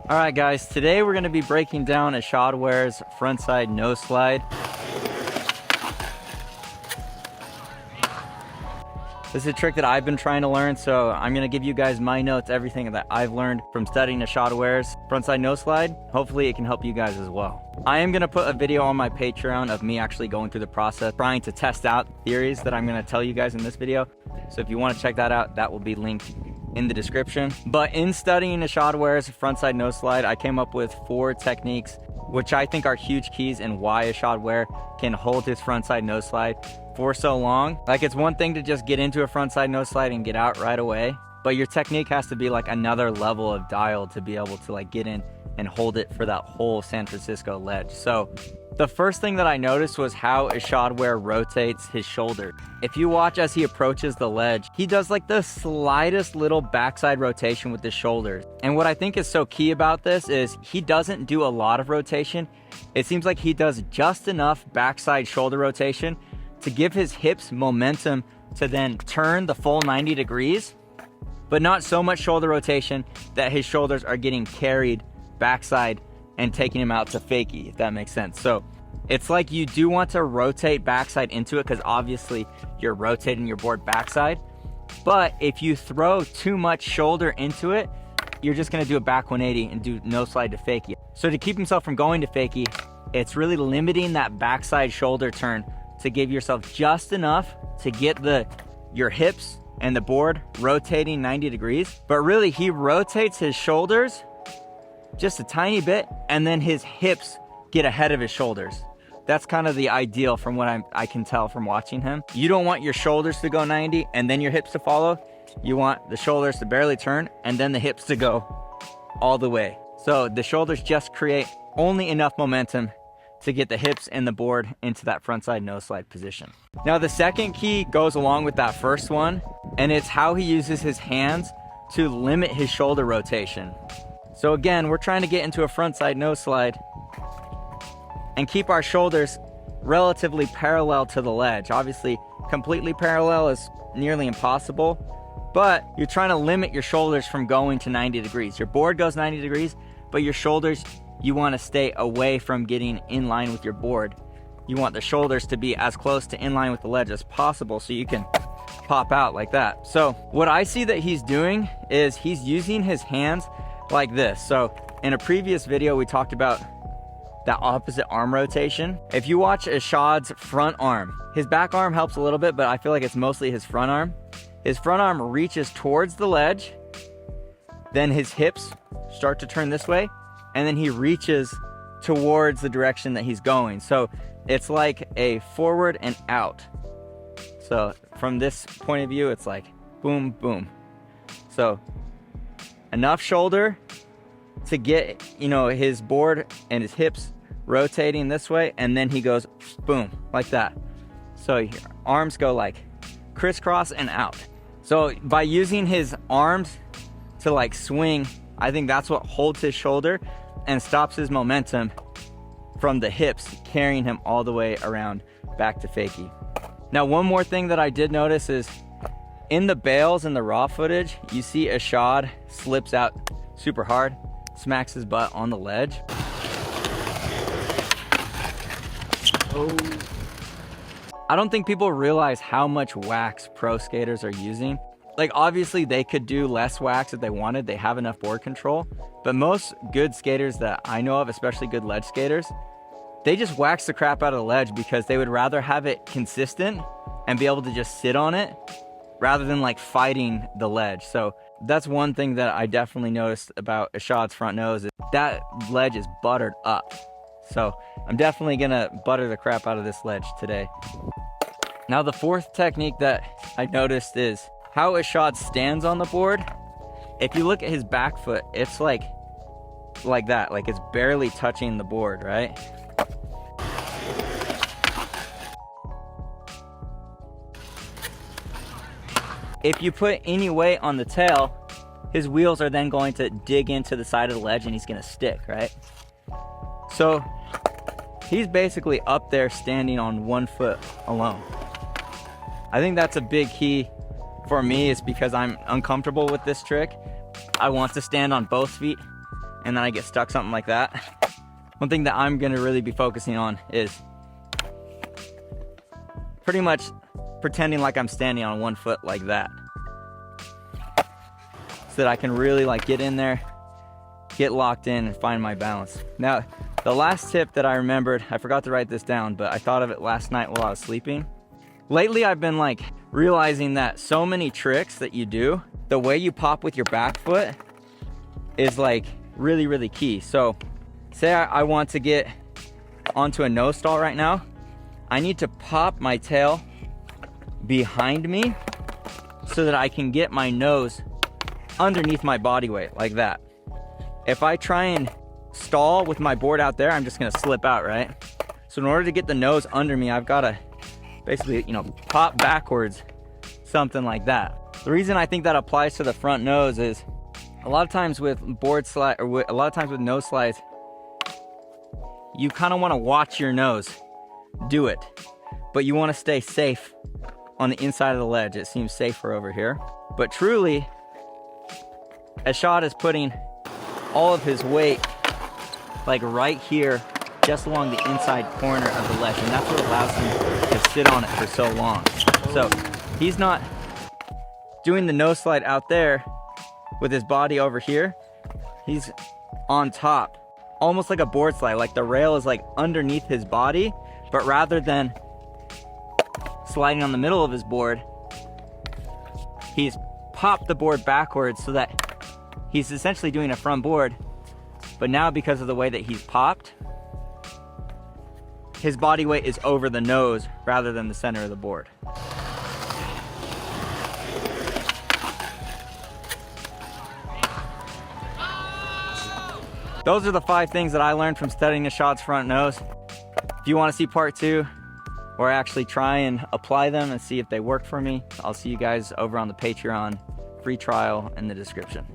All right guys, today we're gonna be breaking down Ishod frontside no slide. This is a trick that I've been trying to learn, so I'm gonna give you guys my notes, everything that I've learned from studying Ishod frontside no slide. Hopefully it can help you guys as well. I am gonna put a video on my Patreon of me actually going through the process, trying to test out theories that I'm gonna tell you guys in this video. So if you wanna check that out, that will be linked in the description. But in studying Ishod frontside no slide, I came up with 4 techniques, which I think are huge keys in why Ishod can hold his frontside no slide for so long. Like, it's one thing to just get into a frontside no slide and get out right away, but your technique has to be like another level of dial to be able to like get in and hold it for that whole San Francisco ledge. So the first thing that I noticed was how Ishod rotates his shoulder. If you watch as he approaches the ledge, he does like the slightest little backside rotation with his shoulders. And what I think is so key about this is he doesn't do a lot of rotation. It seems like he does just enough backside shoulder rotation to give his hips momentum to then turn the full 90 degrees, but not so much shoulder rotation that his shoulders are getting carried backside and taking him out to fakie, if that makes sense. So it's like you do want to rotate backside into it because obviously you're rotating your board backside. But if you throw too much shoulder into it, you're just gonna do a back 180 and do no slide to fakie. So to keep himself from going to fakie, it's really limiting that backside shoulder turn to give yourself just enough to get your hips and the board rotating 90 degrees. But really he rotates his shoulders just a tiny bit, and then his hips get ahead of his shoulders. That's kind of the ideal from what I can tell from watching him. You don't want your shoulders to go 90 and then your hips to follow. You want the shoulders to barely turn and then the hips to go all the way. So the shoulders just create only enough momentum to get the hips and the board into that frontside no slide position. Now the second key goes along with that first one, and it's how he uses his hands to limit his shoulder rotation. So again, we're trying to get into a frontside no slide and keep our shoulders relatively parallel to the ledge. Obviously, completely parallel is nearly impossible, but you're trying to limit your shoulders from going to 90 degrees. Your board goes 90 degrees, but your shoulders, you want to stay away from getting in line with your board. You want the shoulders to be as close to in line with the ledge as possible so you can pop out like that. So what I see that he's doing is he's using his hands like this. So in a previous video, we talked about that opposite arm rotation. If you watch Ishod's front arm, his back arm helps a little bit, but I feel like it's mostly his front arm. His front arm reaches towards the ledge, then his hips start to turn this way, and then he reaches towards the direction that he's going. So it's like a forward and out. So from this point of view, it's like boom, boom. So enough shoulder to get, his board and his hips rotating this way, and then he goes boom, like that. So your arms go like crisscross and out. So by using his arms to like swing, I think that's what holds his shoulder and stops his momentum from the hips carrying him all the way around back to fakie. Now, one more thing that I did notice is in the bails and the raw footage, you see Ishod slips out super hard, smacks his butt on the ledge. Oh. I don't think people realize how much wax pro skaters are using. Like, obviously they could do less wax if they wanted, they have enough board control, but most good skaters that I know of, especially good ledge skaters, they just wax the crap out of the ledge because they would rather have it consistent and be able to just sit on it rather than like fighting the ledge. So that's one thing that I definitely noticed about Ishod's front nose, is that ledge is buttered up. So I'm definitely gonna butter the crap out of this ledge today. Now the fourth technique that I noticed is how Ishod stands on the board. If you look at his back foot, it's like that, like it's barely touching the board, right? If you put any weight on the tail, his wheels are then going to dig into the side of the ledge and he's gonna stick, right? So he's basically up there standing on one foot alone. I think that's a big key for me, is because I'm uncomfortable with this trick. I want to stand on both feet and then I get stuck something like that, one thing that I'm gonna really be focusing on is pretty much pretending like I'm standing on one foot like that, so that I can really like get in there, get locked in, and find my balance. Now, the last tip that I remembered, I forgot to write this down, but I thought of it last night while I was sleeping. Lately, I've been like realizing that so many tricks that you do, the way you pop with your back foot is like really, really key. So say I want to get onto a nose stall right now, I need to pop my tail behind me so that I can get my nose underneath my body weight like that. If I try and stall with my board out there, I'm just gonna slip out, right? So in order to get the nose under me, I've gotta basically, you know, pop backwards, something like that. The reason I think that applies to the front nose is a lot of times with board slide, or a lot of times with nose slides, you kind of want to watch your nose do it, but you want to stay safe on the inside of the ledge. It seems safer over here, but truly, Ishod is putting all of his weight like right here, just along the inside corner of the ledge, and that's what allows him to sit on it for so long. So he's not doing the nose slide out there with his body over here. He's on top, almost like a board slide, like the rail is like underneath his body, but rather than sliding on the middle of his board, he's popped the board backwards so that he's essentially doing a front board, but now because of the way that he's popped, his body weight is over the nose rather than the center of the board. Those are the 5 things that I learned from studying Ishod's front nose. If you want to see part 2, or actually try and apply them and see if they work for me, I'll see you guys over on the Patreon free trial in the description.